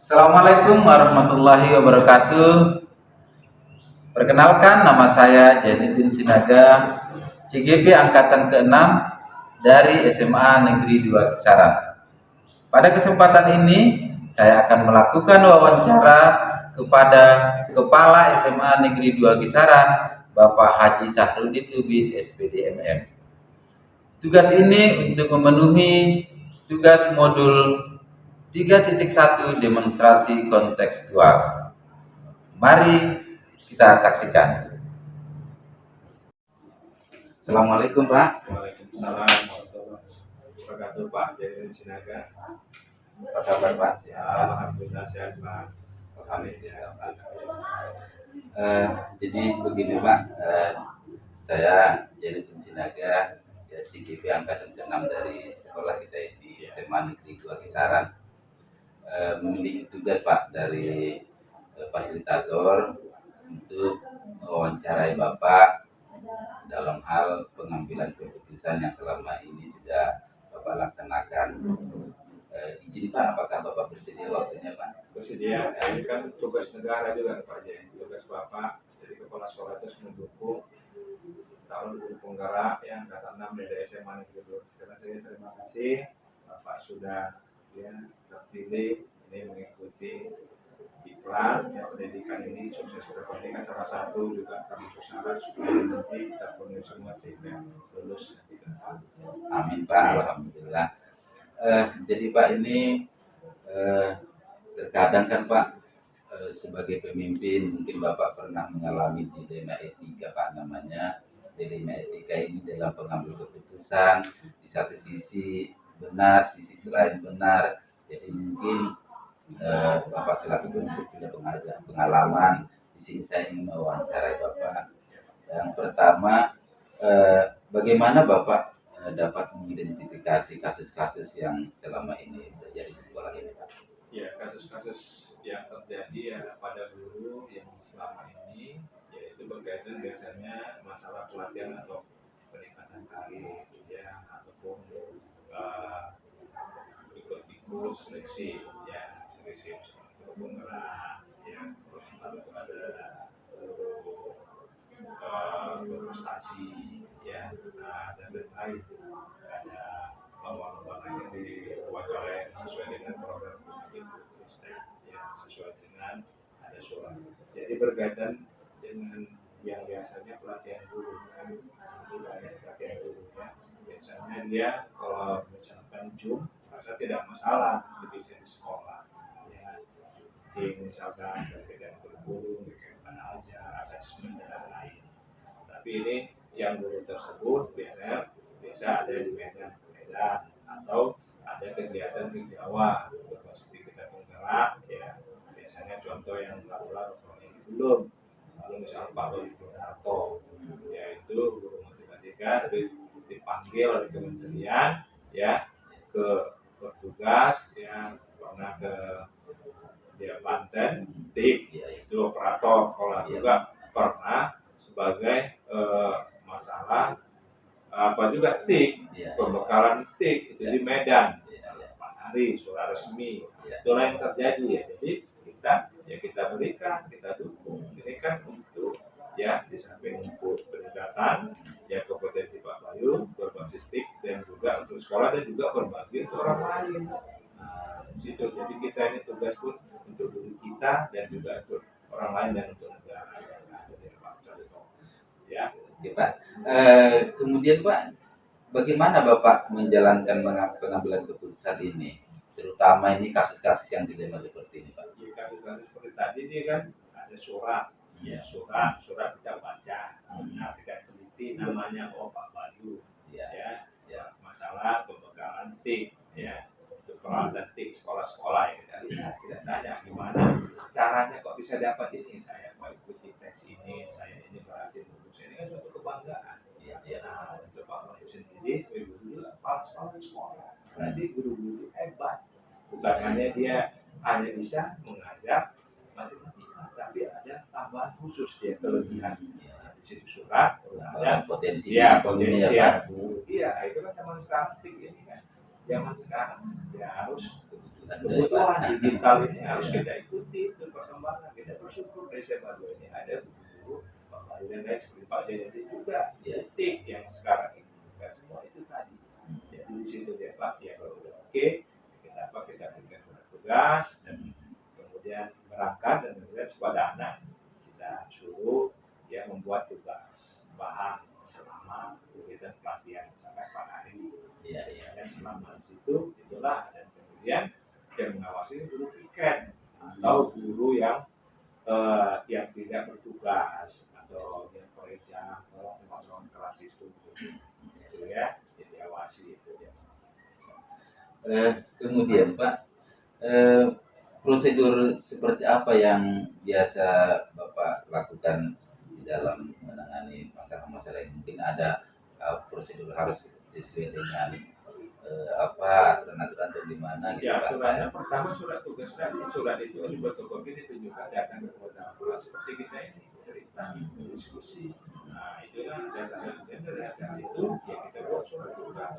Assalamualaikum warahmatullahi wabarakatuh. Perkenalkan, nama saya Jainuddin Sinaga, CGP Angkatan ke-6 dari SMA Negeri 2 Kisaran. Pada kesempatan ini, saya akan melakukan wawancara kepada Kepala SMA Negeri 2 Kisaran, Bapak Haji Sahrudin Lubis, SPD MM. Tugas ini untuk memenuhi tugas modul 3.1 demonstrasi kontekstual. Mari kita saksikan. Assalamualaikum Pak. Waalaikumsalam warahmatullahi wabarakatuh. Pak Jainuddin Sinaga. Apa kabar Pak? Alhamdulillah sehat Pak. Alhamdulillah Pak. Jadi begini Pak, saya Jainuddin Sinaga, ya, CGP Angkatan ke-6 dari sekolah kita di SMA Negeri 2 Kisaran. Memiliki tugas Pak dari fasilitator untuk mewawancarai Bapak dalam hal pengambilan keputusan yang selama ini sudah Bapak laksanakan. Izin Pak, apakah Bapak bersedia waktunya Pak? Bersedia. Ini kan tugas negara juga Pak Jain. Tugas Bapak jadi kepala sekolah itu mendukung tahun guru penggerak yang angkatan 6 dari SMA Negeri 2. Karena saya terima kasih Bapak sudah terpilih ini mengikuti iklan yang pendidikan ini sukses berpendidikan salah satu juga kami syarat supaya nanti terpenuhi semua sehingga lulus nanti ke depan. Amin Pak, alhamdulillah. Jadi Pak ini terkadang kan Pak sebagai pemimpin mungkin Bapak pernah mengalami dilema etika Pak, namanya dilema etika ini dalam pengambil keputusan, di satu sisi benar, sisi lain benar. Jadi mungkin Bapak selaku pemimpin punya pengalaman. Di sini saya ingin mewawancarai Bapak. Yang pertama, bagaimana Bapak dapat mengidentifikasi kasus-kasus yang selama ini terjadi di sekolah ini Pak? Ya, kasus-kasus yang terjadi ya pada guru yang selama ini yaitu berkaitan biasanya masalah pelatihan atau peningkatan karir ya ataupun ikut seleksi ya seleksi ataupun ya terus lalu ada berprestasi ya dan lain-lain ada lomba-lomba lain yang diwawancarai sesuai dengan program ya sesuai dengan ada surat jadi berkaitan dengan yang biasanya pelatihan guru kan pelatihan guru ya biasanya dia kalau misalkan rasa tidak masalah di sekolah ya misalkan berkaitan guru berkaitan ajar asesmen dan lain-lain tapi ini yang guru tersebut biasa ada di Medan atau ada kegiatan di Jawa berbasis kita penggerak ya biasanya contoh yang lalu ini belum lalu misalnya Pak Dodi Purnato yaitu guru matematika dipanggil oleh kementerian ya ke bertugas ya pernah ke Banten TIK yaitu operator kalau juga pernah sebagai masalah apa juga TIK pembekalan TIK itu di Medan 4 hari surat resmi itulah yang terjadi ya jadi kita berikan kita dukung ini kan untuk ya di samping untuk peningkatan ya kompetensi Pak Bayu berbasis TIK dan juga untuk sekolah dan juga berbagi untuk orang lain situ jadi kita ini tugas pun untuk diri kita dan juga untuk orang lain dan untuk negara ya. Oke Pak. Kemudian Pak, bagaimana Bapak menjalankan pengambilan keputusan ini, terutama ini kasus-kasus yang dilema seperti ini Pak? Ya, kasus-kasus seperti tadi dia kan ada surat, ya surat kita baca, nah kita teliti namanya Pak Bayu, ya masalah pembekalan TIK, ya untuk peralatan TIK sekolah-sekolah ya kita tanya gimana caranya kok bisa dapat ini saya mau ikuti tes ini saya ini berhasil lulus ini kan suatu kebanggaan nah untuk Pak Bayu sendiri dulu kepala sekolah berarti guru-guru hebat bukan hanya dia hanya bisa mengajar matematika tapi ada tambahan khusus ya kelebihan di situ surat ada potensi potensi iya itu kan zaman sekarang TIK ini kan zaman sekarang ya harus kebutuhan digital ini harus kita ikuti itu perkembangan. Kita bersyukur dari SMA 2 ini ada guru Bapak dan lain seperti Pak Jayadi juga titik yang sekarang ini bukan semua itu tadi. Jadi di situ dia Pak ya kalau udah oke kita berikan surat tugas dan kemudian berangkat dan kemudian kepada anak kita suruh dia membuat tugas bahan selama kegiatan pelatihan sampai 4 hari. Dan selama di situ itulah dan kemudian yang mengawasi guru piket atau guru yang tidak bertugas atau yang pekerja atau teman-teman kelas itu ya jadi awasi itu ya. Kemudian Pak, prosedur seperti apa yang biasa Bapak lakukan di dalam menangani masalah-masalah yang mungkin ada prosedur harus sesuai dengan aturan-aturan atau gimana gitu Ya, Pak? suratnya pertama surat tugas tadi, surat itu fotokopi ditunjukkan datang ke kepada kelas seperti kita ini cerita, diskusi. Nah, itulah dasarnya kemudian dari acara itu ya kita buat surat tugas.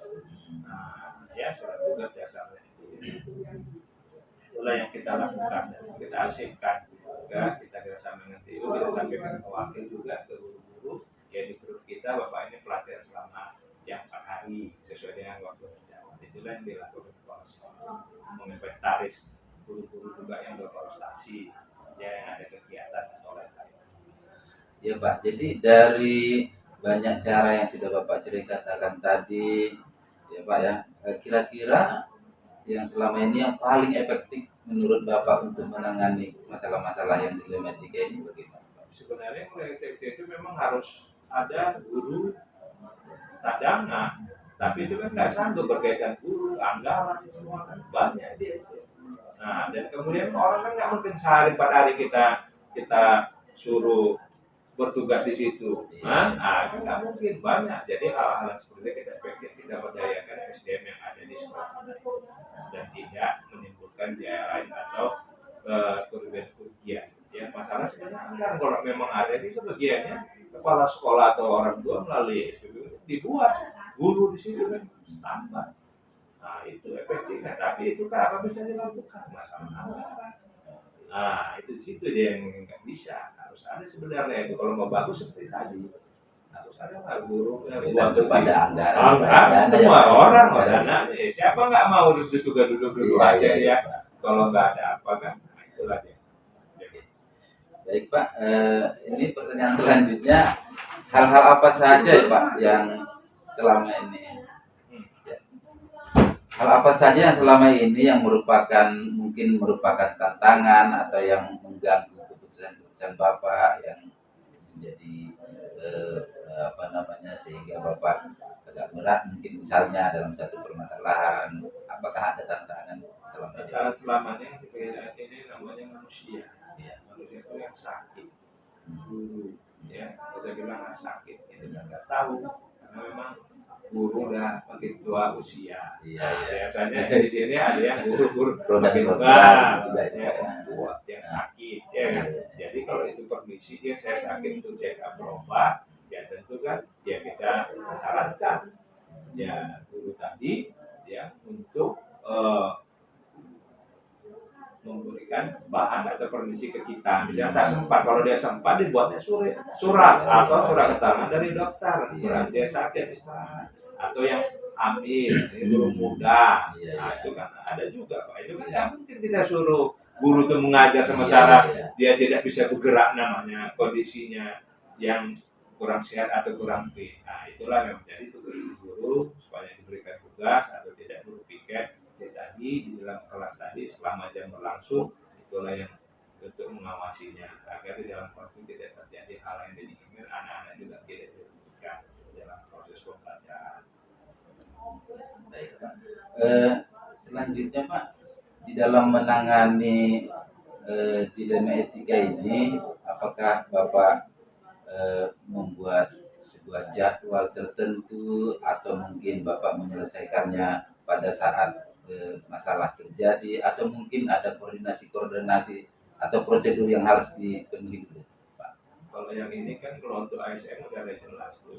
Nah, ya surat tugas dasarnya itu. Itulah yang kita lakukan dan kita asyikkan juga kita kerjasama dengan TU, kita sampaikan ke wakil juga ke guru-guru ya di grup kita Bapak ini pelatihan selama yang 4 hari sesuai dengan waktu jawab. Itulah yang dilakukan kepala sekolah menginventaris guru-guru juga yang berprestasi ya yang ada kegiatan atau lain-lain. Ya Pak, jadi dari banyak cara yang sudah Bapak ceritakan tadi, ya Pak ya, kira-kira yang selama ini yang paling efektif menurut Bapak untuk menangani masalah-masalah yang dilematika ini bagaimana Pak? Sebenarnya kreatif itu memang harus ada guru cadangan, tapi itu kan nggak sanggup berkaitan guru, anggaran semua kan banyak dia. Nah dan kemudian orang kan nggak mungkin sehari 4 hari kita suruh bertugas di situ. Nah itu nggak mungkin banyak. Jadi hal-hal seperti itu kita efektif kita berdayakan SDM yang ada di sekolah dan tidak menimbulkan biaya lain atau kerugian. Ya masalah sebenarnya anggaran kalau memang ada itu sebagiannya kepala sekolah atau orang tua melalui SPBU dibuat guru di situ kan tambah. Nah itu efektifnya. Tapi itu kan apa bisa dilakukan masalah anggaran. Nah itu di situ dia yang nggak bisa. Harus ada sebenarnya itu kalau mau bagus seperti tadi harus ada nggak guru yang buat kepada anggaran semua orang dana siapa nggak mau duduk aja ya kalau nggak ada apa kan nah, itulah dia. Baik Pak, ini pertanyaan selanjutnya, hal-hal apa saja ya Pak yang selama ini, hal apa saja yang selama ini yang mungkin merupakan tantangan atau yang mengganggu keputusan Bapak yang menjadi sehingga Bapak agak berat mungkin misalnya dalam satu permasalahan, apakah ada tantangan selama ini? Tantangan selamanya ini namanya manusia. Ya, manusia itu yang sakit guru ya kita bilang sakit itu nggak tahu karena memang guru udah makin tua usia. Biasanya di sini ada yang guru makin tua yang tua yang sakit ya kan. Jadi kalau itu permisi dia saya sakit untuk check up berobat ya tentu kan ya kita sarankan ya guru tadi ya untuk memberikan bahan atau permisi ke kita. Misalnya tak sempat, kalau dia sempat dibuatnya surat atau surat keterangan dari dokter. Dia sakit istirahat atau yang hamil, ini belum muda. Nah itu kan ada juga Pak. Itu kan nggak mungkin kita suruh guru itu mengajar sementara dia tidak bisa bergerak namanya kondisinya yang kurang sehat atau kurang fit. Nah itulah yang menjadi tugas guru supaya diberikan tugas atau tidak guru piket tadi di dalam kelas tadi selama jam berlangsung itulah yang untuk mengawasinya agar di dalam proses tidak terjadi hal yang diinginkan anak-anak juga tidak dirugikan dalam proses pembelajaran. Baik Pak. Selanjutnya Pak, di dalam menangani dilema etika ini, apakah Bapak membuat sebuah jadwal tertentu atau mungkin Bapak menyelesaikannya pada saat masalah terjadi atau mungkin ada koordinasi atau prosedur yang harus dipenuhi dulu Pak? Kalau yang ini kan kalau untuk ASN udah ada jelas tuh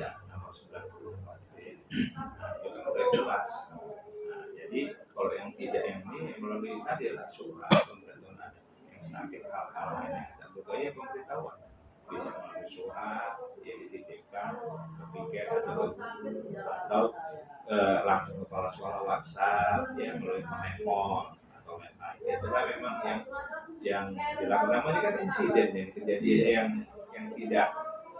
ya nomor 94 itu kan udah jelas. Nah, jadi Kalau yang tidak yang ini melalui tadi lah surat pemberitahuan ada yang sakit hal-hal lainnya dan berbagai pemberitahuan bisa melalui surat ya dititipkan ke piket atau langsung kepala sekolah WhatsApp ya melalui telepon atau lain-lain. Itulah memang yang dilakukan. Namanya kan insiden yang kejadian yang tidak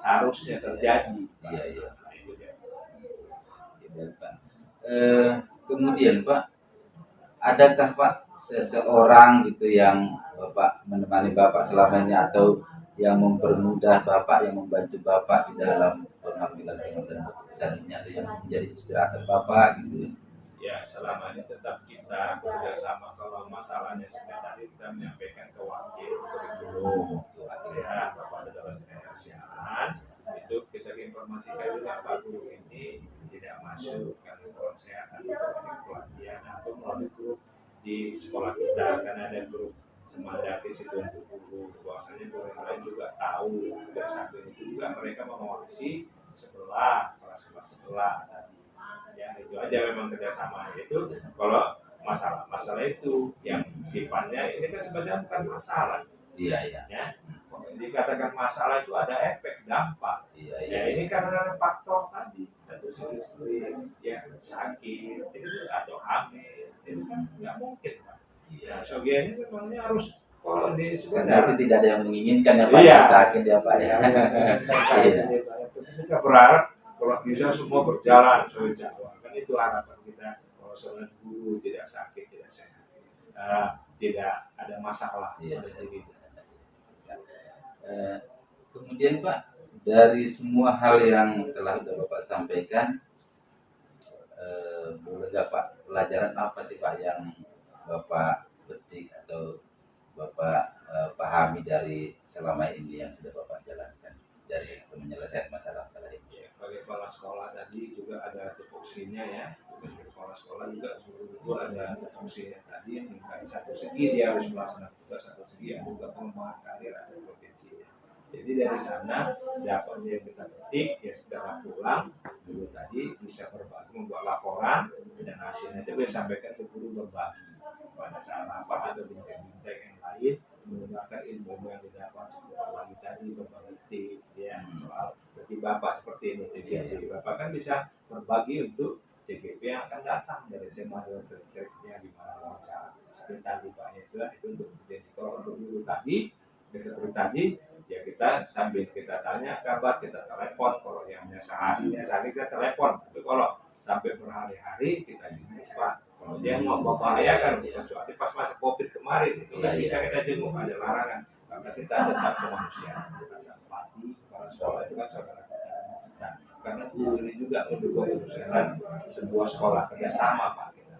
seharusnya terjadi. Iya, iya. Nah, itu dia. Gitu, Pak. Kemudian Pak, adakah Pak seseorang gitu yang Bapak menemani Bapak selama ini atau yang mempermudah Bapak, yang membantu Bapak di dalam pengambilan keputusan ini atau yang menjadi inspirator Bapak gitu? Ya selama ini tetap kita bekerjasama. Kalau masalahnya seperti tadi kita menyampaikan ke wakil kurikulum ya Bapak dalam siaran itu kita informasikan juga Pak Guru ini tidak masuk karena kalau saya akan memberikan pelatihan atau melalui grup di sekolah kita karena ada grup semangat di situ untuk guru bahwasanya guru yang lain juga tahu dan sambil itu juga mereka mengawasi sebelah kelas-kelas sebelah tadi ya itu aja memang kerjasama itu. Kalau masalah itu yang sifatnya ini kan sebenarnya bukan masalah. Iya, iya. Ya, dikatakan masalah itu ada efek dampak. Iya, iya. Ya ini karena faktor tadi atau seperti ya sakit itu atau hamil itu kan nggak mungkin Pak. Ya soalnya ini memangnya harus kalau di Karena sebenarnya itu tidak ada yang menginginkan ya Pak, Iya. yang sakit ya Pak ya. Iya. Kita berharap kalau bisa semua berjalan sesuai jadwal kan itu harapan kita kalau seorang guru tidak sakit tidak sehat tidak ada masalah. Iya. Pada diri kita. Kemudian Pak, dari semua hal yang telah Bapak sampaikan, boleh nggak Pak, pelajaran apa sih Pak yang Bapak petik atau Bapak pahami dari selama ini yang sudah Bapak jalankan dari menyelesaikan masalah-masalah ini? Ya, bagi kepala sekolah tadi juga ada tupoksinya ya. Bagi kepala sekolah juga guru ada tupoksinya tadi yang dari satu segi dia harus melaksanakan tugas, satu segi yang juga pengembangan karir ada potensinya. Jadi dari sana dapat yang kita petik ya setelah pulang guru tadi bisa berbagi membuat laporan dan hasilnya itu bisa sampaikan ke guru berbagi pada saat rapat atau bincang-bincang yang lain menggunakan ilmu yang didapat lagi tadi berbagi tips ya soal seperti bapak seperti ini CGP bapak kan bisa berbagi untuk CGP yang akan datang dari SMA dan terceritnya di mana wawancara seperti tadi pak itu untuk jadi kalau untuk guru tadi seperti tadi ya kita sambil kita tanya kabar kita telepon kalau yang sehari kita telepon tapi kalau sampai berhari-hari kita jemput pak. Kalau dia mau membahayakan kecuali pas masa COVID kemarin itu nggak bisa kita jenguk ada larangan karena kita tetap kemanusiaan rasa empati kepala sekolah itu kan saudara kita. Nah, karena guru ini juga mendukung keberhasilan sebuah sekolah kerjasama pak kita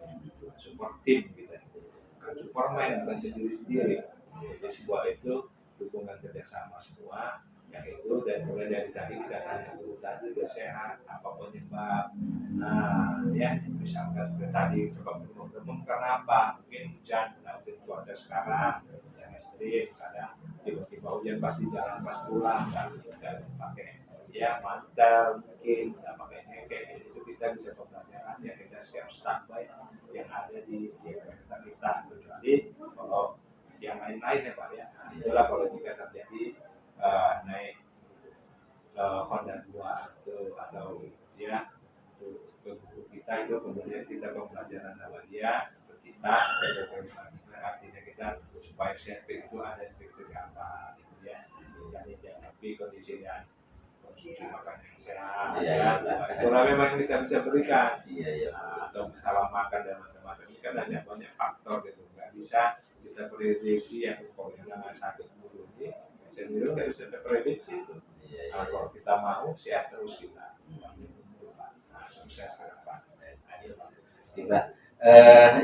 super tim kita bukan superman bukan sendiri-sendiri jadi sebuah itu dukungan kerjasama semua yang itu dan mulai dari tadi kita tanya guru tadi udah sehat apa penyebab nah ya misalkan seperti tadi coba demam karena apa mungkin hujan mungkin cuaca sekarang yang ekstrim kadang tiba-tiba hujan pas di jalan pas pulang kan tidak pakai ya mantel mungkin tidak pakai jaket itu kita bisa pembelajaran ya kita siap standby yang ada di kereta kita kecuali kalau yang lain-lain ya Pak ya. Nah, itulah kalau jika terjadi naik Honda 2 atau ya ke guru kita itu kemudian kita pembelajaran sama dia kita artinya kita supaya safety itu ada safety apa gitu ya jadi tapi kondisinya konsumsi makan yang sehat ya itulah memang kita bisa berikan atau masalah makan dan macam-macam ini kan ada banyak faktor gitu nggak bisa kita prediksi yang pokoknya sakit dulu ini sendiri nggak bisa terprediksi itu. Nah, kalau kita mau sehat terus kita. Nah, sukses ke depan. Pak,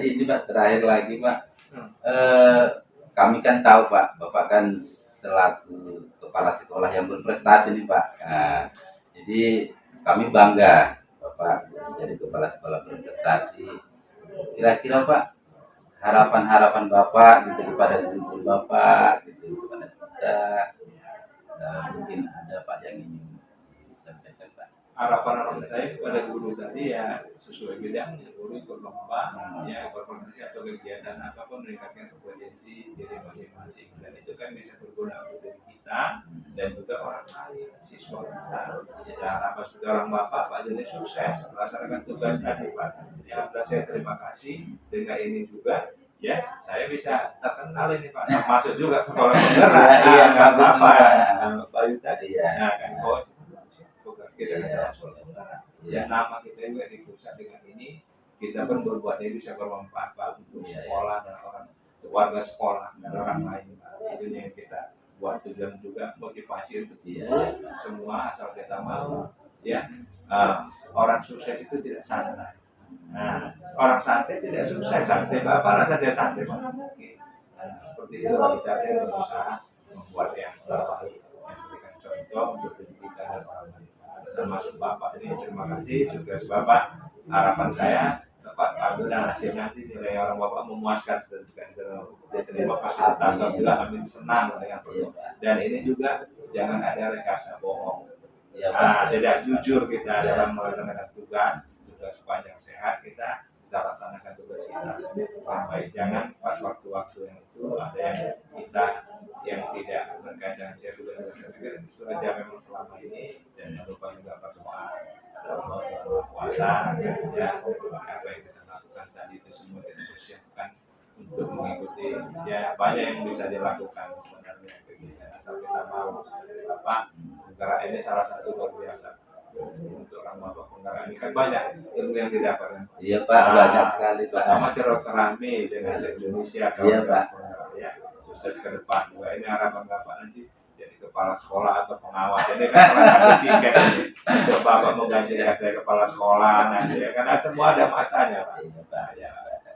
ini Pak terakhir lagi Pak. Kami kan tahu Pak, Bapak kan selaku kepala sekolah yang berprestasi nih Pak. Nah, jadi kami bangga Bapak menjadi kepala sekolah berprestasi. Kira-kira Pak harapan-harapan Bapak gitu kepada guru Bapak gitu kepada kita mungkin ada Pak yang ingin disampaikan Pak. harapan saya kepada guru tadi ya sesuai bidangnya, guru ikut lomba, ya berorganisasi atau kegiatan apapun meningkatkan kompetensi diri masing-masing, dan itu kan bisa berguna untuk diri kita dan juga orang lain, siswa kita. Ya apa sebagai orang bapak, Pak jadi sukses melaksanakan tugas tadi Pak. Yang saya terima kasih dengan ini juga. Ya, saya bisa terkenal ini Pak. Masuk juga ke sekolah penggerak. Iya, nggak bagus apa-apa. juga. Nah, Bayu tadi Iya. ya, kan coach. Kita Iya. sekolah penggerak. Ya, nama kita juga di pusat dengan ini kita pun berbuat ini bisa bermanfaat Pak untuk Iya, iya. sekolah dan orang warga sekolah dan orang lain Pak. Itu yang kita buat tujuan juga motivasi untuk Iya. semua asal kita mau ya. Orang sukses itu tidak santai. Nah, orang santai tidak sukses, santai Bapak rasa dia santai mana mungkin. Nah, seperti itu kita berusaha membuat yang terbaik, yang memberikan contoh untuk pendidikan dan orang lain. Termasuk Bapak ini terima kasih sukses Bapak. Harapan saya tepat padu dan hasil nanti nilai orang Bapak memuaskan diterima fasilitator juga amin senang dengan itu. Dan ini juga jangan ada rekayasa bohong. Iya, Pak. Tidak jujur kita dalam melaksanakan tugas sepanjang sehat kita laksanakan tugas kita dengan baik. Jangan pas waktu-waktu yang itu ada yang kita yang tidak berkaitan saya sudah selesai itu aja memang selama ini, dan jangan lupa juga berdoa dalam puasa ya apa yang kita lakukan tadi itu semua kita persiapkan untuk mengikuti ya banyak yang bisa dilakukan sebenarnya kegiatan asal kita mau apa negara ini salah satu luar biasa. Untuk orang Bapak penggerak ini kan banyak ilmu yang didapatkan. Iya Pak, banyak sekali Pak. Sama si Dr. Rami dengan Indonesia Iya, Pak. Ya, sukses ke depan juga. Ini harapan Bapak nanti jadi kepala sekolah atau pengawas. Jadi kan salah satu tiket ini untuk Bapak mengganti dari kepala sekolah nanti ya karena semua ada masanya Pak. Iya, Pak. Ya.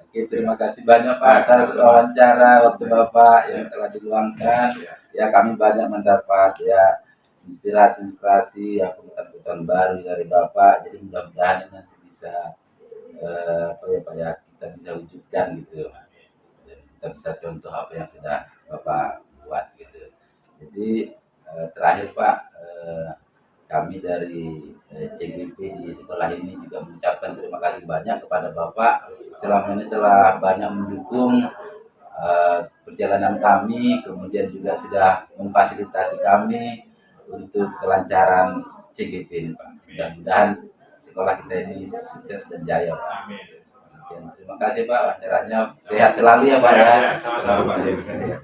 Oke, terima kasih banyak Pak atas wawancara waktu Bapak yang telah diluangkan. Ya, kami banyak mendapat ya inspirasi ya pengetahuan baru dari Bapak. Jadi mudah-mudahan ini nanti bisa apa ya Pak ya kita bisa wujudkan gitu. Dan kita bisa contoh apa yang sudah Bapak buat gitu. Jadi terakhir Pak kami dari CGP di sekolah ini juga mengucapkan terima kasih banyak kepada Bapak selama ini telah banyak mendukung perjalanan kami, kemudian juga sudah memfasilitasi kami untuk kelancaran CGP ini Pak. Mudah-mudahan sekolah kita ini sukses dan jaya Pak. Amin. Terima kasih Pak wawancaranya. Sehat selalu ya Pak ya. Sama-sama Pak. Terima kasih.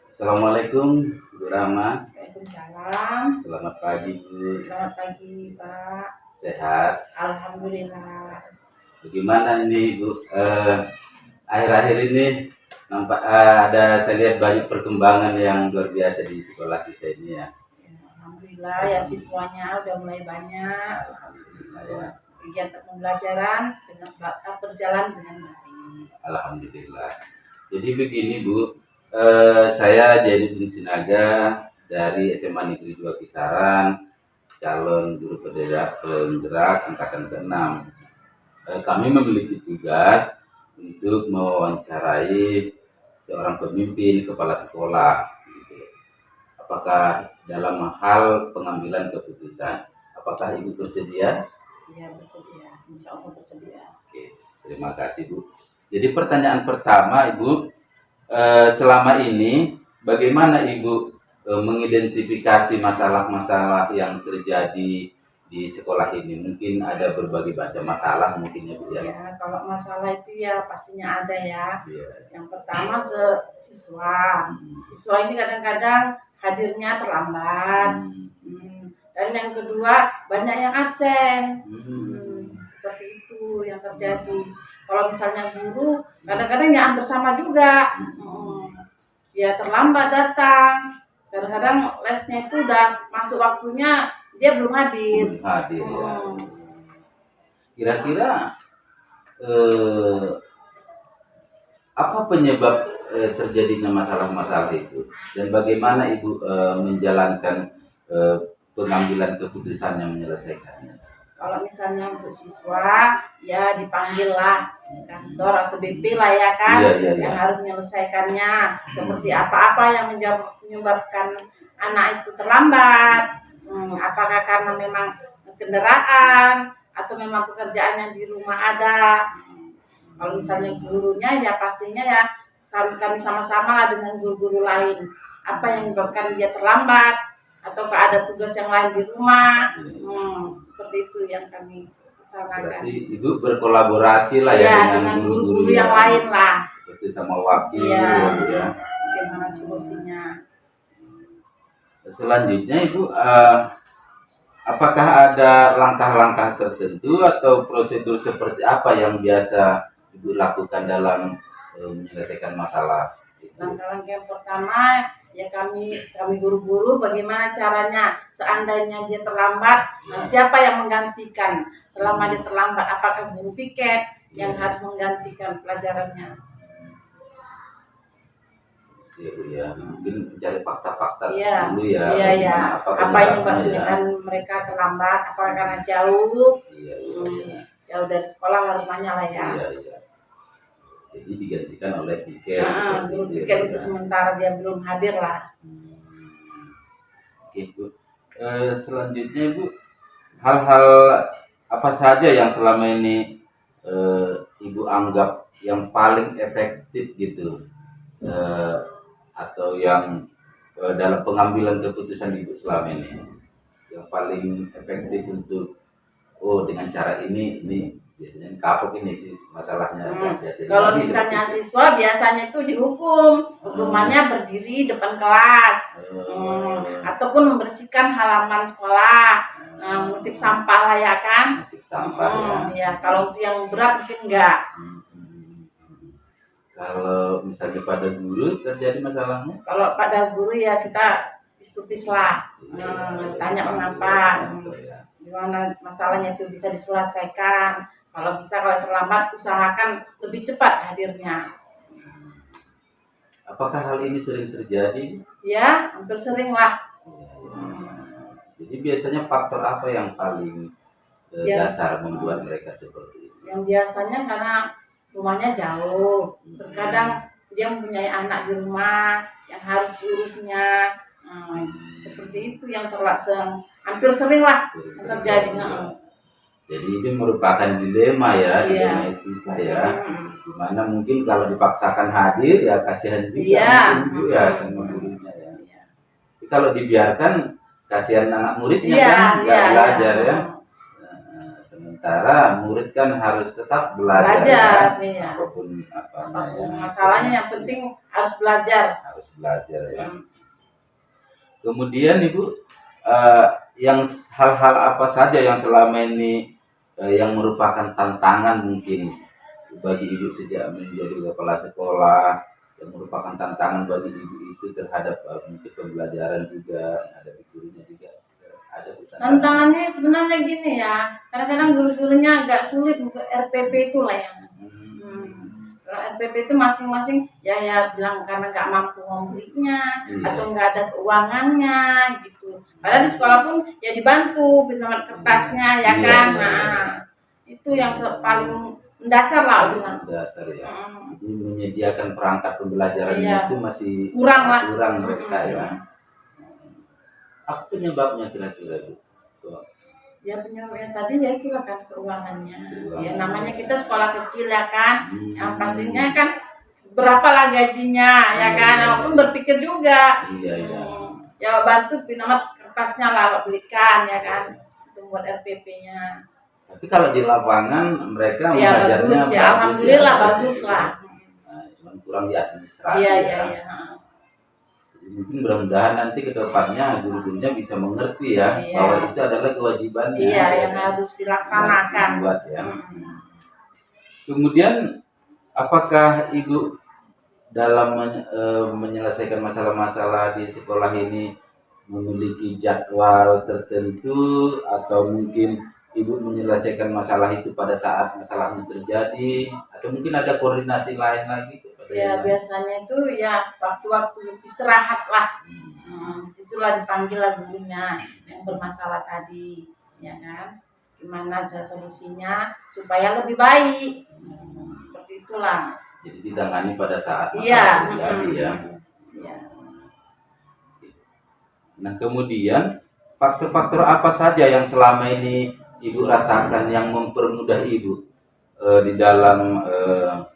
Assalamualaikum Bu Rama. Waalaikumsalam. Selamat pagi Bu. Selamat pagi Pak. Sehat. Alhamdulillah. Bagaimana ini Bu? Akhir-akhir ini nampak ada saya lihat banyak perkembangan yang luar biasa di sekolah kita ini ya. Alhamdulillah ya siswanya udah mulai banyak. Alhamdulillah ya. Kegiatan pembelajaran dengan berjalan dengan baik. Alhamdulillah. Jadi begini Bu, saya jadi Sinaga dari SMA Negeri 2 Kisaran, calon guru penggerak angkatan ke-6. Kami memiliki tugas untuk mewawancarai seorang pemimpin kepala sekolah gitu. Apakah dalam hal pengambilan keputusan, apakah Ibu bersedia? Iya bersedia, insya Allah bersedia. Oke, terima kasih Bu. Jadi pertanyaan pertama Ibu, selama ini bagaimana Ibu mengidentifikasi masalah-masalah yang terjadi di sekolah ini? Mungkin ada berbagai macam masalah mungkin ya Bu ya. Ya kalau masalah itu ya pastinya ada ya. Iya. Yang pertama siswa. Siswa ini kadang-kadang hadirnya terlambat. Dan yang kedua banyak yang absen. Seperti itu yang terjadi. Kalau misalnya guru kadang-kadang ya bersama juga. Ya terlambat datang. Kadang-kadang lesnya itu udah masuk waktunya dia belum hadir. Hadir ya. Kira-kira apa penyebab terjadinya masalah-masalah itu dan bagaimana Ibu menjalankan pengambilan keputusan yang menyelesaikannya? Kalau misalnya untuk siswa, ya dipanggil lah kantor atau BP lah ya kan, Iya, iya, iya. yang harus menyelesaikannya. Seperti apa-apa yang menyebabkan anak itu terlambat. Apakah karena memang kendaraan atau memang pekerjaannya di rumah ada. Kalau misalnya gurunya ya pastinya ya kami sama-sama lah dengan guru-guru lain. Apa yang menyebabkan dia terlambat ataukah ada tugas yang lain di rumah. Seperti itu yang kami usahakan. Berarti Ibu berkolaborasi lah ya, Ya, dengan guru-guru yang lain lah. Seperti sama wakil Iya. ya. Bagaimana solusinya? Selanjutnya Ibu, apakah ada langkah-langkah tertentu atau prosedur seperti apa yang biasa Ibu lakukan dalam menyelesaikan masalah itu? Langkah-langkah yang pertama ya kami guru-guru bagaimana caranya seandainya dia terlambat, nah siapa yang menggantikan selama dia terlambat, apakah guru piket yang harus menggantikan pelajarannya. Ya, mungkin mencari fakta-fakta Iya, dulu ya. iya, iya. Bagaimana, Apa yang penyebabnya menyebabkan mereka terlambat, apakah karena jauh, Iya, iya. jauh dari sekolah lah rumahnya lah ya. Iya, iya. Jadi digantikan oleh piket. Nah, guru piket untuk sementara dia belum hadir lah. Oke, Bu. Selanjutnya Bu, hal-hal apa saja yang selama ini Ibu anggap yang paling efektif gitu, atau yang dalam pengambilan keputusan Ibu selama ini yang paling efektif untuk dengan cara ini biasanya kapok ini sih masalahnya. Kalau misalnya siswa biasanya itu dihukum, hukumannya berdiri depan kelas, ataupun membersihkan halaman sekolah, mengutip sampah lah ya kan. Mengutip sampah ya. Kalau yang berat mungkin enggak. Kalau misalnya pada guru terjadi masalahnya? Kalau pada guru ya kita istupis lah, tanya mengapa, gimana masalahnya itu bisa diselesaikan. Kalau bisa, kalau terlambat usahakan lebih cepat hadirnya. Apakah hal ini sering terjadi? Ya, hampir sering lah. Jadi biasanya faktor apa yang paling dasar membuat mereka seperti itu? Yang biasanya karena rumahnya jauh. Terkadang dia mempunyai anak di rumah yang harus diurusnya. Seperti itu yang hampir sering lah terjadi. Jadi ini merupakan dilema ya, dilema etika ya. Dimana mungkin kalau dipaksakan hadir ya kasihan juga ya sama gurunya ya. Kalau dibiarkan kasihan anak muridnya kan nggak belajar ya. Sementara murid kan harus tetap belajar ya. Apapun masalahnya yang penting harus belajar. Harus belajar ya. Kemudian Ibu, yang hal-hal apa saja yang selama ini yang merupakan tantangan mungkin bagi Ibu sejak menjadi kepala sekolah, yang merupakan tantangan bagi Ibu itu terhadap mungkin pembelajaran juga, ada gurunya juga. Tantangannya sebenarnya gini ya, kadang-kadang guru-gurunya agak sulit untuk RPP itu lah ya. Kalau RPP itu masing-masing ya bilang karena nggak mampu membelinya atau nggak ada keuangannya gitu. Padahal di sekolah pun ya dibantu pinjaman kertasnya ya kan. Nah itu yang paling mendasar lah bilang. Dasar ya. Jadi menyediakan perangkat pembelajaran itu masih kurang mereka ya. Apa penyebabnya kira-kira Bu? Ya penyebabnya tadi ya itulah kan keuangannya. Ya namanya kita sekolah kecil ya kan. Yang pastinya kan berapalah gajinya ya kan. Walaupun berpikir juga. Ya bantu pinjaman kertasnya lah belikan ya kan. Itu buat RPP-nya. Tapi kalau di lapangan mereka mengajarnya bagus ya. Alhamdulillah bagus lah. Cuma kurang di administrasi. Iya. Mungkin mudah-mudahan nanti ke depannya guru-gurunya bisa mengerti ya bahwa itu adalah kewajibannya. Yang harus dilaksanakan. Kemudian apakah Ibu dalam menyelesaikan masalah-masalah di sekolah ini memiliki jadwal tertentu atau mungkin Ibu menyelesaikan masalah itu pada saat masalahnya terjadi atau mungkin ada koordinasi lain lagi? Biasanya itu ya waktu-waktu istirahat lah. Disitulah dipanggil lah gurunya yang bermasalah tadi, ya kan. gimana solusinya supaya lebih baik. Seperti itulah. Jadi ditangani pada saat Iya. masalah terjadi ya. Iya. Nah kemudian faktor-faktor apa saja yang selama ini Ibu rasakan yang mempermudah Ibu di dalam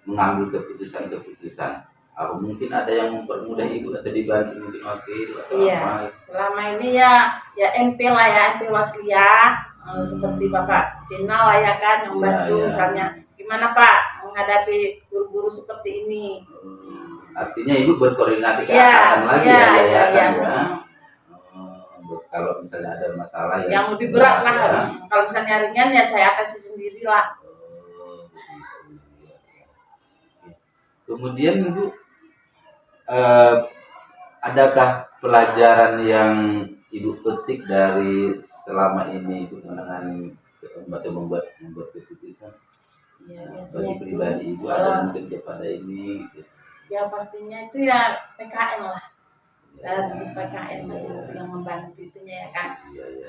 mengambil keputusan-keputusan? Apa mungkin ada yang mempermudah Ibu atau dibantu mungkin wakil atau Iya. apa? Selama ini ya MP lah ya, MP Wasliyah. Seperti Bapak Jenal lah ya kan yang Iya, bantu iya. misalnya gimana Pak menghadapi guru-guru seperti ini. Artinya Ibu berkoordinasi ke Iya, atasan lagi iya, ya iya, yayasan iya. ya. Kalau misalnya ada masalah Yang lebih berat lah. ya. Kalau misalnya ringan ya saya atasi sendiri lah. Kemudian Ibu, adakah pelajaran yang Ibu petik dari selama ini Ibu menangani atau membuat keputusan? Ya, Bagi biasanya itu pribadi Ibu ada mungkin kepada ini gitu. ya pastinya itu ya PKN lah. Dan PKN lah yang membantu itunya ya kan. Iya, iya.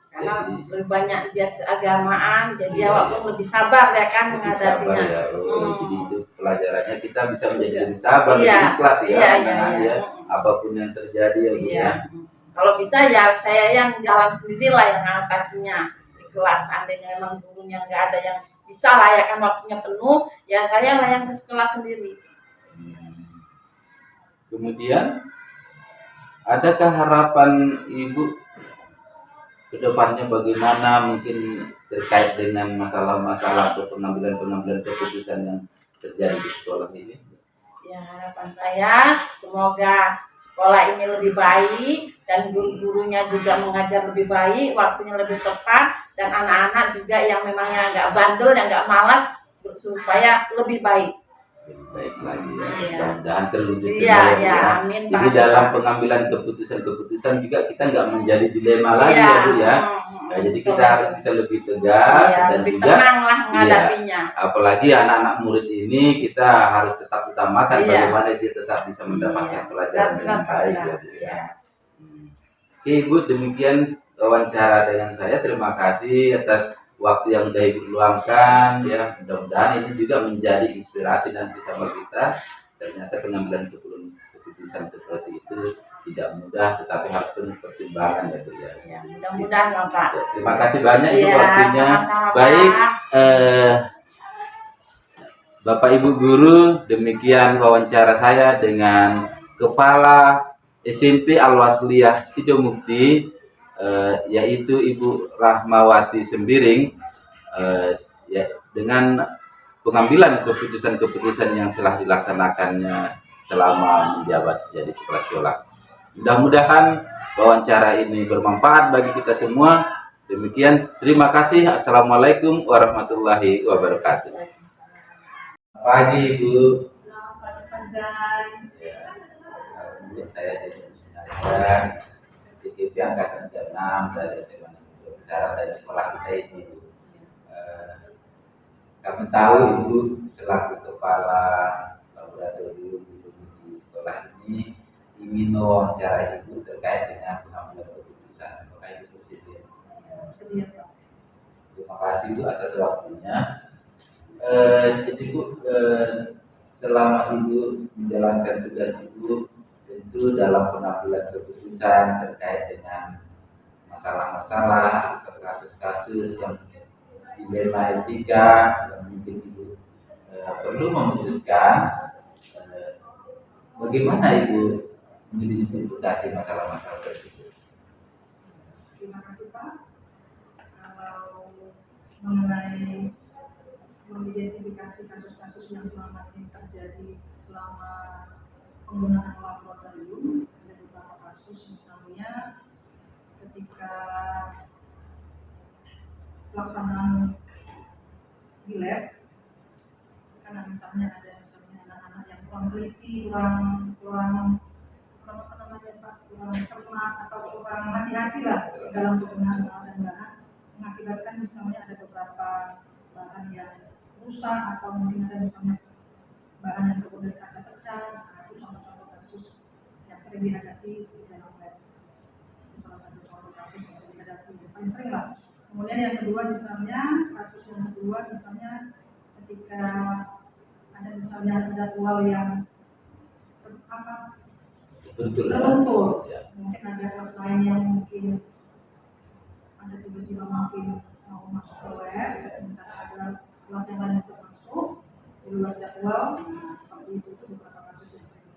Karena Jadi- lebih banyak dia keagamaan, jadi Iya, awak iya. pun lebih sabar ya kan Lebih sabar menghadapinya. ya. Jadi itu pelajarannya kita bisa menjadi Iya. lebih sabar, Iya. lebih ikhlas ya, Iya, menangani iya. ya, apapun yang terjadi ya Bu Iya. ya. Kalau bisa ya saya yang jalan sendiri lah yang ngatasinya di kelas. Seandainya memang gurunya nggak ada yang bisa lah ya kan waktunya penuh, ya saya lah yang ke kelas sendiri. Kemudian adakah harapan Ibu kedepannya bagaimana mungkin terkait dengan masalah-masalah atau pengambilan keputusan yang terjadi di sekolah ini? Ya harapan saya semoga sekolah ini lebih baik dan guru-gurunya juga mengajar lebih baik, waktunya lebih tepat dan anak-anak juga yang memangnya nggak bandel, yang nggak malas supaya lebih baik. Lebih baik lagi ya, Iya. mudah-mudahan terwujud Iya, semua ya, ya. amin. Jadi Pak. dalam pengambilan keputusan juga kita nggak menjadi dilema lagi ya Bu ya. Nah, jadi kita harus bisa lebih tegas Iya, dan lebih juga tenang lah menghadapinya. apalagi anak-anak murid ini kita harus tetap utamakan Iya. bagaimana dia tetap bisa mendapatkan pelajaran dengan baik ya Bu ya. Iya. Oke Ibu, demikian wawancara dengan saya. Terima kasih atas waktu yang sudah Ibu luangkan ya. Mudah-mudahan ini juga menjadi inspirasi nanti sama kita. Ternyata pengambilan keputusan seperti itu tidak mudah, tetapi harus penuh pertimbangan ya Bu ya. Ya, mudah-mudahan lah Pak. Terima kasih banyak Ibu Iya, waktunya. sama-sama, Baik, Pak. Bapak Ibu guru, demikian wawancara saya dengan Kepala SMP Al-Wasliyah Sidomukti, yaitu Ibu Rahmawati Sembiring, ya, dengan pengambilan keputusan-keputusan yang telah dilaksanakannya selama menjabat jadi kepala sekolah. Mudah-mudahan wawancara ini bermanfaat bagi kita semua. Demikian, terima kasih. Assalamualaikum warahmatullahi wabarakatuh. Pagi Ibu. Selamat pagi Panjai. Alhamdulillah saya jadi pengajar CKP angkatan ke-6 dari SMA Negeri Besar dari sekolah kita ini. Bu. Kami tahu Ibu selaku kepala laboratorium di sekolah ini ingin mewawancara Ibu terkait dengan pengambilan keputusan. Apakah Ibu bersedia? Bersedia, Pak. Terima kasih Bu atas waktunya. Jadi Bu, selama Ibu menjalankan tugas Ibu, tentu dalam pengambilan keputusan terkait dengan masalah-masalah atau kasus-kasus yang dilema etika yang mungkin Ibu perlu memutuskan, bagaimana Ibu mengidentifikasi masalah-masalah tersebut? Terima kasih Pak. Kalau mengenai mengidentifikasi kasus-kasus yang selama ini terjadi selama penggunaan laboratorium, ada beberapa kasus misalnya ketika pelaksanaan di lab, karena misalnya ada anak-anak yang kurang teliti, kurang apa namanya Pak, kurang cermat atau kurang hati-hati lah dalam penggunaan bahan, mengakibatkan misalnya ada beberapa bahan yang rusak atau mungkin ada misalnya bahan yang terbuat dari kaca pecah. Nah, itu contoh-contoh kasus yang sering dihadapi di dalam lab. Itu salah satu contoh kasus yang sering dihadapi, yang paling sering lah Kemudian yang kedua misalnya, kasus yang kedua misalnya ketika ada misalnya jadwal yang Betul. terbentur, Ya. mungkin ada kelas lain yang mungkin ada tiba-tiba mungkin mau masuk ke web, dan ada kelas yang lain untuk masuk di luar jadwal. Nah, seperti itu beberapa kasus yang saya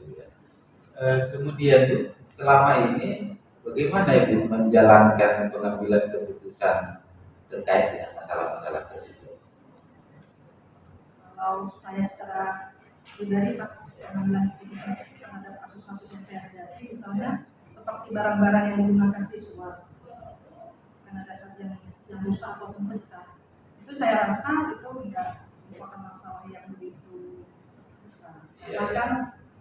lihat. Kemudian Bu, selama ini bagaimana Ibu menjalankan pengambilan keputusan terkait dengan masalah-masalah tersebut? Kalau saya secara pribadi Pak, pengambilan keputusan terhadap kasus-kasus yang saya hadapi, misalnya seperti barang-barang yang digunakan siswa, karena ada saat yang rusak ataupun pecah, itu saya rasa itu tidak merupakan masalah yang begitu besar. Bahkan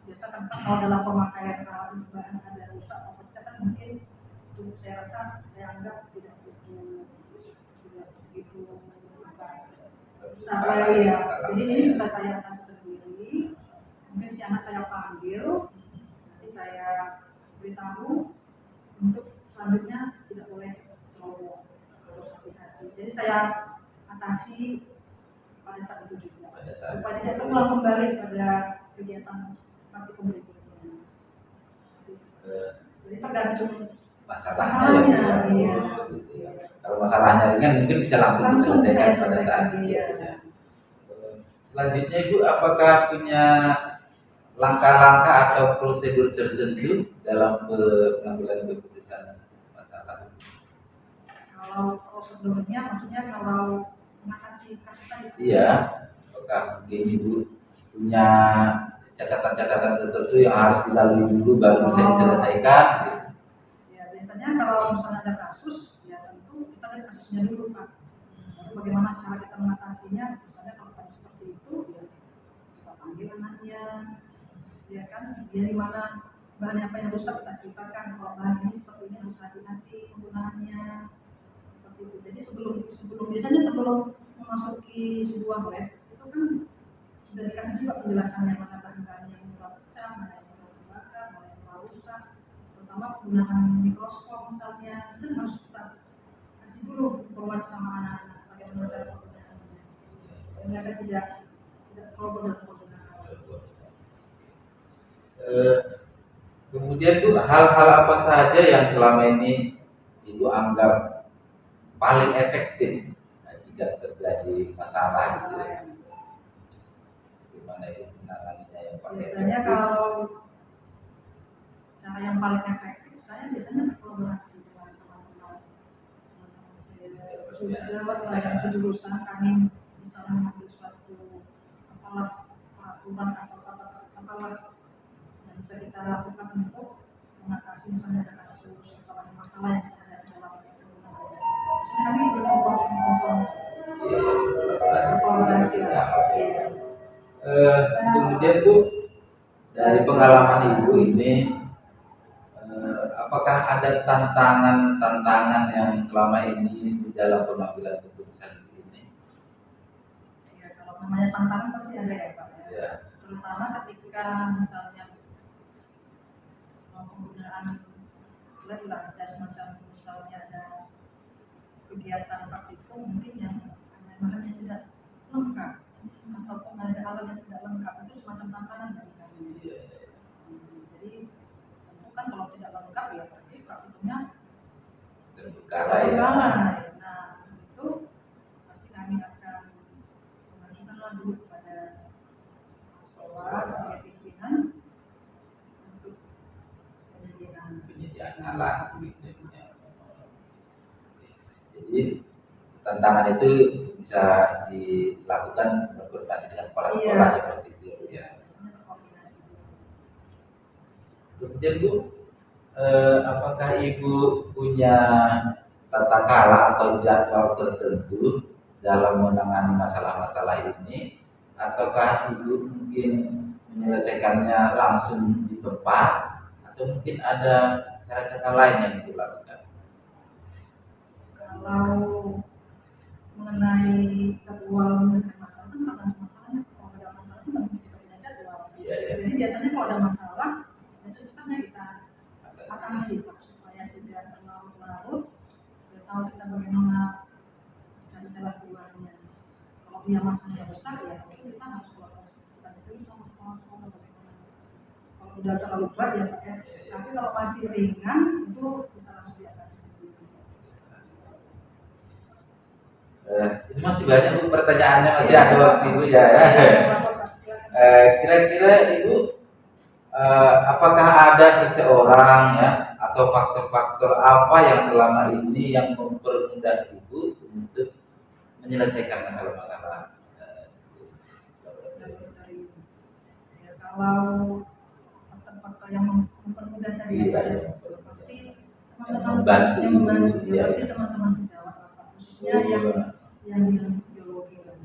biasa kan kalau dalam pemakaian alat bahan ada rusak atau pecah kan mungkin itu saya rasa saya anggap tidak begitu besar ya. Jadi ini bisa saya atasi sendiri. Mungkin si anak saya panggil, nanti saya beritahu untuk selanjutnya tidak boleh ceroboh, harus hati-hati. Jadi saya atasi pada saat itu juga, supaya tidak terulang kembali pada kegiatan praktikum berikutnya. Jadi tergantung Masalahnya. Iya. Kalau masalahnya ringan mungkin bisa langsung diselesaikan pada saat itu. Iya. Selanjutnya Ibu, apakah punya langkah-langkah atau prosedur tertentu dalam pengambilan keputusan masalah? Kalau prosedurnya maksudnya kalau mengatasi kasus tadi? Iya, apakah mungkin Ibu punya catatan-catatan tertentu yang harus dilalui dulu baru bisa diselesaikan? Ya, biasanya kalau misalnya ada kasus, ya tentu kita lihat kasusnya dulu Pak. Bagaimana cara kita mengatasinya? Misalnya kalau tadi seperti itu, ya kita panggil anaknya, ya kan, dia di mana bahan apa yang rusak kita ceritakan. Kalau bahan ini seperti ini harus hati-hati penggunaannya, seperti itu. Jadi biasanya sebelum memasuki sebuah web itu kan sudah dikasih juga penjelasannya mana bahan-bahan yang mudah pecah, mana yang mudah terbakar, mana yang mudah rusak, terutama penggunaan mikroskop misalnya, itu harus kita kasih dulu informasi sama anak-anak bagaimana cara penggunaannya supaya mereka tidak ceroboh dalam penggunaan. Kemudian tuh hal-hal apa saja yang selama ini Ibu anggap paling efektif jika terjadi masalah gitu ya? Gimana Ibu menanganinya yang paling Biasanya efektif? kalau cara yang paling efektif, saya biasanya berkolaborasi dengan teman-teman saya yang sejurusan. Kami misalnya mengambil suatu peraturan atau apalah yang bisa kita lakukan untuk mengatasi misalnya ada kasus atau ada masalah yang ada dalam penggunaan. Biasanya kami berkolaborasi. Kemudian Bu, dari pengalaman Ibu ini, apakah ada tantangan yang selama ini di dalam pengambilan keputusan ini? Ya, kalau namanya tantangan pasti ada ya Pak. Ya. Terutama ketika misalnya penggunaan web lah, ada semacam misalnya ada kegiatan praktikum mungkin yang bahan yang tidak lengkap ataupun ada alat yang tidak lengkap, itu semacam tantangan bagi kami. Jadi tentu kan kalau tidak lengkap ya berarti praktikumnya Terbengkalai. Nah itu pasti kami akan mengajukan dulu kepada sekolah sebagai pimpinan untuk penyediaan alat gitu. Jadi tantangan itu bisa dilakukan berkoordinasi dengan kepala sekolah seperti itu ya. Kemudian Bu, apakah Ibu punya tata cara atau jadwal tertentu dalam menangani masalah-masalah ini, ataukah Ibu mungkin menyelesaikannya langsung di tempat, atau mungkin ada cara-cara lain yang Ibu lakukan? Kalau mengenai jadwal menyelesaikan masalah kan tergantung masalahnya. Kalau ada masalah kan kita punya jadwal. Jadi biasanya kalau ada masalah, secepatnya kita atasi supaya tidak berlarut-larut, punya masalah yang besar ya mungkin kita harus kolaborasikan itu sama sekolah-sekolah bagaimana. Kalau udah terlalu berat ya Pak ya. Tapi kalau masih ringan itu bisa langsung diatasi sendiri. Ini masih banyak Bu pertanyaannya, masih ada waktu Ibu ya. Kira-kira Ibu, apakah ada seseorang ya atau faktor-faktor apa yang selama ini yang mempermudah Ibu untuk menyelesaikan masalah-masalah? Ya, kalau faktor-faktor yang mempermudah tadi Iya, pasti yang teman-teman membantu. yang membantu Iya. ya pasti teman-teman sejawat Bapak, khususnya yang bidang biologi dan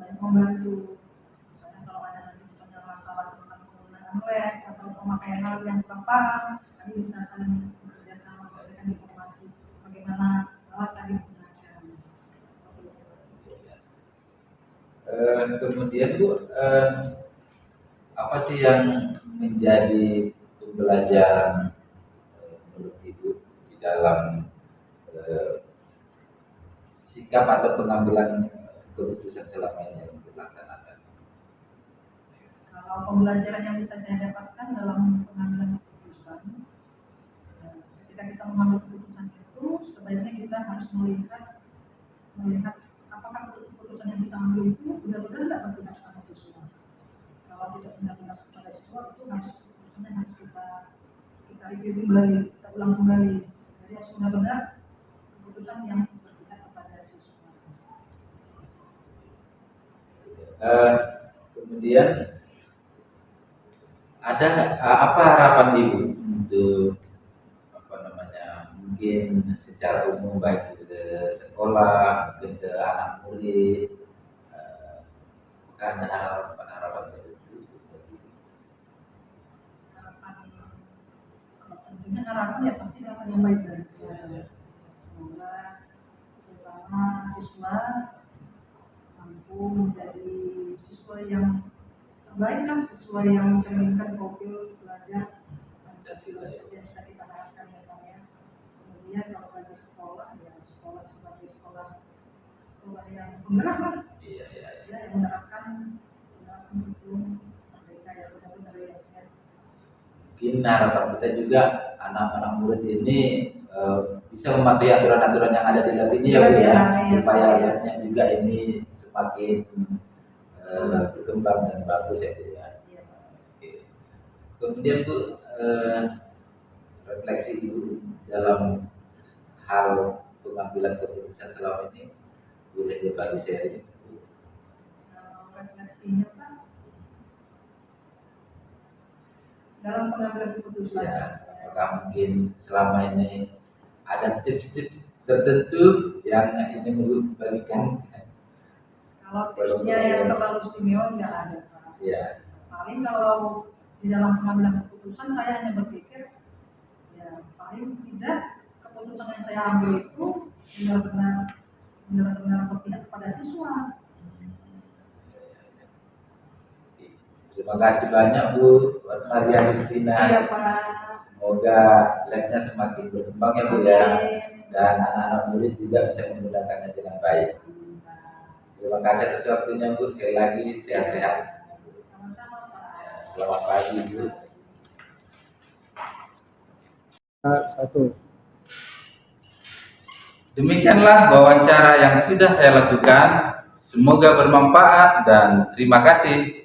banyak membantu. Misalnya kalau ada nanti misalnya masalah tentang penggunaan lab atau pemakaian alat yang kurang paham, kami bisa saling bekerja sama memberikan informasi bagaimana alat tadi digunakan. Kemudian Bu, apa sih yang menjadi pembelajaran menurut Ibu di dalam sikap atau pengambilan keputusan selama ini yang dilaksanakan? Kalau pembelajaran yang bisa saya dapatkan dalam pengambilan keputusan, ketika kita mengambil keputusan itu sebaiknya kita harus melihat apakah keputusan yang kita ambil itu benar-benar tidak berpihak sama siswa. Kalau tidak benar-benar pada siswa itu harus keputusannya harus kita review kembali, kita ulang kembali. Jadi harus benar-benar keputusan yang berpihak kepada siswa. Kemudian ada apa harapan Ibu untuk mungkin secara umum baik ke sekolah, mungkin ke anak murid, karena harapan tertentu? Tentunya harapan ya pasti harapan yang baik dari keluarga. Semoga terutama siswa mampu menjadi siswa yang terbaik lah, siswa yang mencerminkan profil belajar Pancasila seperti yang sudah kita harapkan ya Pak ya. Kemudian kalau bagi sekolah ya sekolah sebagai sekolah yang penggerak lah, Iya. yang menerapkan kurikulum merdeka yang benar-benar ya. Mungkin harapan kita juga anak-anak murid ini bisa mematuhi aturan-aturan yang ada di lab ini ya Bu ya, supaya labnya juga ini semakin berkembang dan bagus ya Bu ya. Oke. Kemudian Bu, refleksi Ibu dalam hal pengambilan keputusan selama ini, boleh berbagi sharing? Refleksinya Pak dalam pengambilan keputusan Ya, apakah mungkin selama ini ada tips-tips tertentu yang ingin Ibu bagikan? kalau tipsnya yang terlalu istimewa nggak ada Pak. Ya. Paling kalau di dalam pengambilan keputusan saya hanya berpikir ya paling tidak keputusan yang saya ambil itu benar-benar berpihak kepada siswa. Terima kasih banyak Bu Maria Justina. Iya Pak. Semoga labnya semakin berkembang ya Bu ya, dan anak-anak murid juga bisa menggunakannya dengan baik. Terima kasih atas waktunya Bu, sekali lagi sehat-sehat. Sama-sama Pak. Selamat pagi Bu. Satu. Demikianlah wawancara yang sudah saya lakukan. Semoga bermanfaat dan terima kasih.